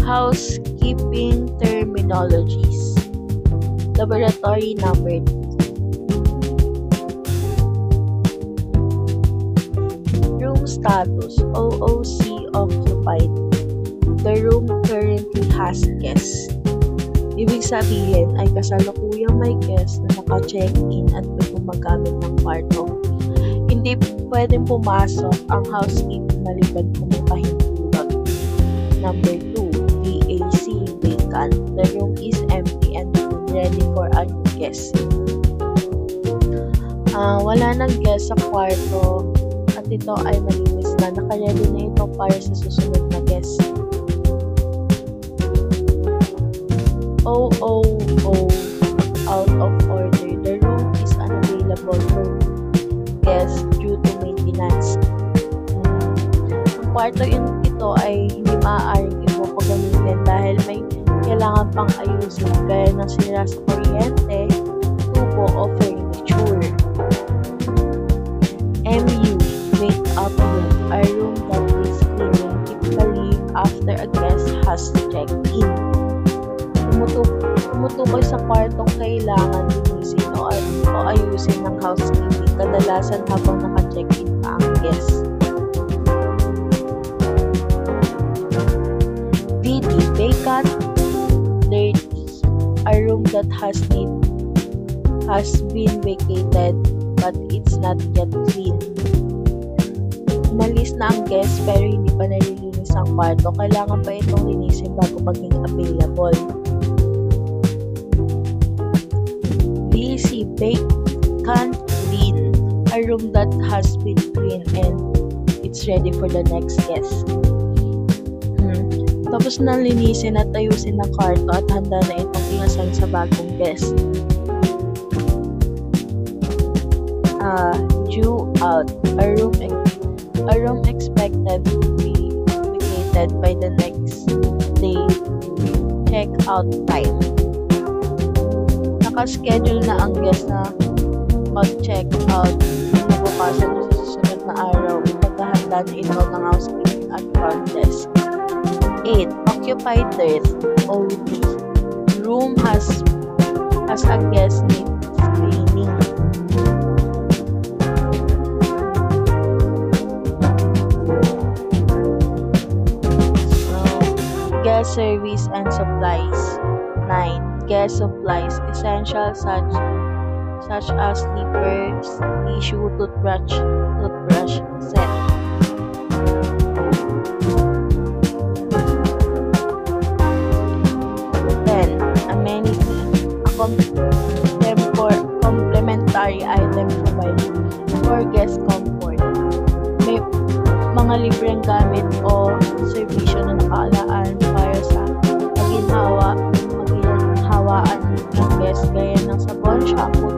Housekeeping terminologies. Laboratory number 2. Room status. OOC occupied. The room currently has guests. Ibig sabihin ay kasalukuyang may guest na naka-check-in at may gumagamit ng kwarto. Hindi pwedeng pumasok ang housekeeping maliban kung may pahintulot. Number 2, VAC, vacant. The room is empty and ready for a guest. Wala nang guest sa kwarto at ito ay malinis na. Naka-ready na ito para sa susunod na guest. OOO, out of order. The room is unavailable for guests due to maintenance. Ang kwarto ito ay hindi maaaring ipapagamitin dahil may kailangan pang ayusin gaya ng sira sa kuryente, tubo o furniture. MU, wake up room, a room that is cleaning typically after a guest has checked in. Tumutukoy sa kwartong kailangan linisin o ayusin ng housekeeping, kadalasan habang naka-check-in pa ang guest. VD, vacant, dirty, a room that has been vacated but it's not yet clean. Umalis na ang guest pero hindi pa nalilinis ang kwarto, kailangan pa itong linisin bago maging available. VC, vacant, clean, a room that has been clean and it's ready for the next guest. Tapos na linisin at ayusin ng kwarto at handa na itong inassign sa bagong guest. Due out, a room expected to be vacated by the next day. Check out time. Naka-schedule na ang guest na mag-check out kinabukasan sa susunod na araw. Paghahanda na ito ng housekeeping at front desk. 8. Occupied berth. OD. Room has a guest needs cleaning. Guest service and supplies. 9. Guest supplies, essential such as slippers, tissue, toothbrush set. 10. Amenity, a complementary item provided for guest comfort. May mga libreng gamit o serbisyo na nakaalaan para sa hawaan ng guest gaya ng sabon, shampoo,